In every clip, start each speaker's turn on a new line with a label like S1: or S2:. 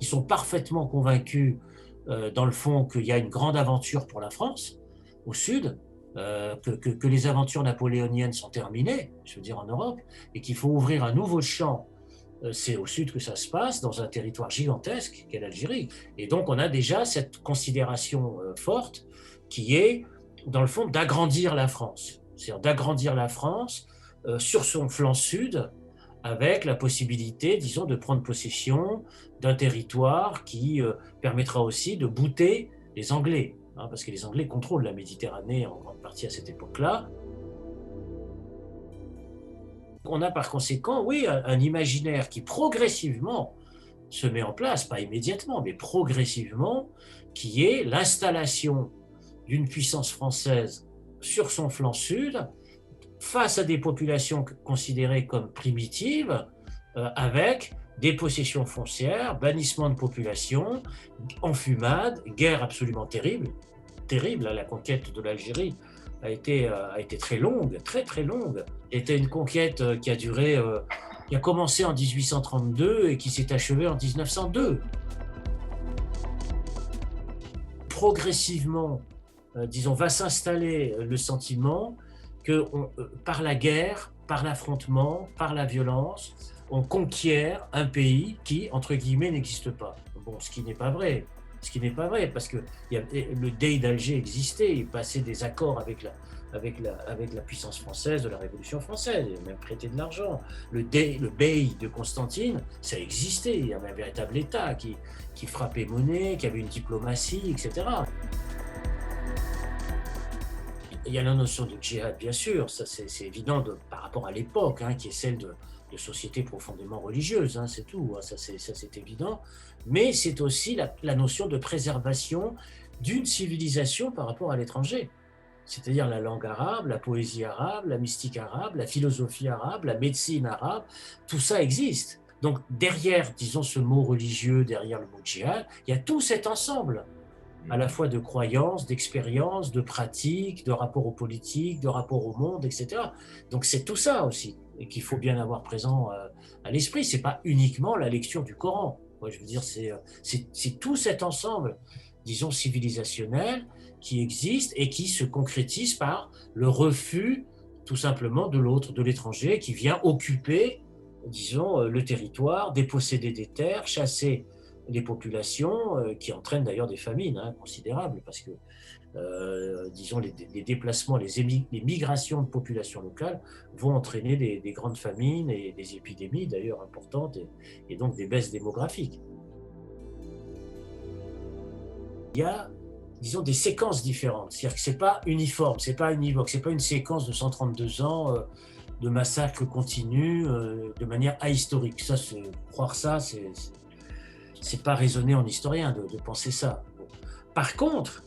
S1: Ils sont parfaitement convaincus, dans le fond, qu'il y a une grande aventure pour la France, au sud, que les aventures napoléoniennes sont terminées, je veux dire en Europe, et qu'il faut ouvrir un nouveau champ. C'est au sud que ça se passe, dans un territoire gigantesque qu'est l'Algérie. Et donc on a déjà cette considération forte qui est, dans le fond, d'agrandir la France. C'est-à-dire d'agrandir la France sur son flanc sud, avec la possibilité, disons, de prendre possession d'un territoire qui permettra aussi de bouter les Anglais, hein, parce que les Anglais contrôlent la Méditerranée en grande partie à cette époque-là. On a par conséquent, oui, un imaginaire qui progressivement se met en place, pas immédiatement, mais progressivement, qui est l'installation d'une puissance française sur son flanc sud, face à des populations considérées comme primitives, avec des possessions foncières, bannissement de population, enfumade, guerre absolument terrible. Terrible, hein, la conquête de l'Algérie a été très longue, très très longue. C'était une conquête qui a duré, qui a commencé en 1832 et qui s'est achevée en 1902. Progressivement, disons, va s'installer le sentiment que par la guerre, par l'affrontement, par la violence, on conquiert un pays qui, entre guillemets, n'existe pas. Bon, ce qui n'est pas vrai. Ce qui n'est pas vrai, parce que le Dey d'Alger existait, il passait des accords avec la puissance française de la Révolution française, il a même prêté de l'argent. Le Bey de Constantine, ça existait, il y avait un véritable État qui frappait monnaie, qui avait une diplomatie, etc. Il y a la notion de djihad, bien sûr, ça c'est évident par rapport à l'époque, hein, qui est celle de sociétés profondément religieuses, hein, c'est tout, hein, ça c'est évident. Mais c'est aussi la notion de préservation d'une civilisation par rapport à l'étranger. C'est-à-dire la langue arabe, la poésie arabe, la mystique arabe, la philosophie arabe, la médecine arabe, tout ça existe. Donc derrière, disons, ce mot religieux, derrière le mot djihad, il y a tout cet ensemble à la fois de croyances, d'expériences, de pratiques, de rapport aux politiques, de rapport au monde, etc. Donc c'est tout ça aussi et qu'il faut bien avoir présent à l'esprit. C'est pas uniquement la lecture du Coran. Ouais, je veux dire, c'est tout cet ensemble, disons, civilisationnel qui existe et qui se concrétise par le refus, tout simplement, de l'autre, de l'étranger, qui vient occuper, disons, le territoire, déposséder des terres, chasser les populations, qui entraînent d'ailleurs des famines, hein, considérables, parce que, disons, les déplacements, les migrations de populations locales vont entraîner des grandes famines et des épidémies d'ailleurs importantes, et donc des baisses démographiques. Il y a, disons, des séquences différentes, c'est-à-dire que c'est pas uniforme, c'est pas univoque, c'est pas une séquence de 132 ans de massacres continus de manière ahistorique. Ça, croire ça, c'est pas raisonner en historien de penser ça. Bon. Par contre,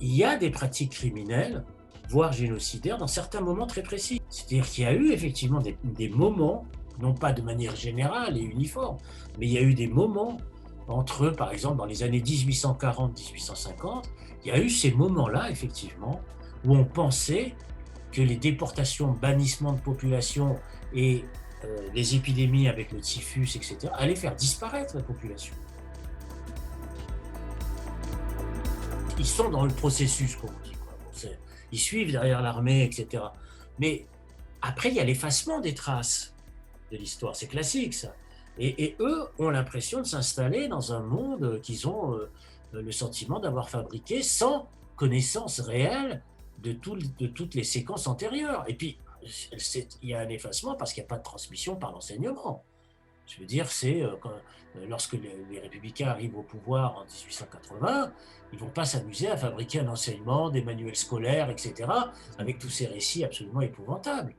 S1: il y a des pratiques criminelles, voire génocidaires, dans certains moments très précis. C'est-à-dire qu'il y a eu effectivement des moments, non pas de manière générale et uniforme, mais il y a eu des moments entre, par exemple, dans les années 1840-1850, il y a eu ces moments-là, effectivement, où on pensait que les déportations, bannissements de population et les épidémies avec le typhus, etc., allaient faire disparaître la population. Ils sont dans le processus, comme on dit. Bon, ils suivent derrière l'armée, etc. Mais après, il y a l'effacement des traces de l'histoire. C'est classique, ça. Et eux ont l'impression de s'installer dans un monde qu'ils ont le sentiment d'avoir fabriqué sans connaissance réelle de toutes les séquences antérieures. Et puis, il y a un effacement parce qu'il n'y a pas de transmission par l'enseignement. Je veux dire, c'est lorsque les républicains arrivent au pouvoir en 1880, ils ne vont pas s'amuser à fabriquer un enseignement, des manuels scolaires, etc., avec tous ces récits absolument épouvantables.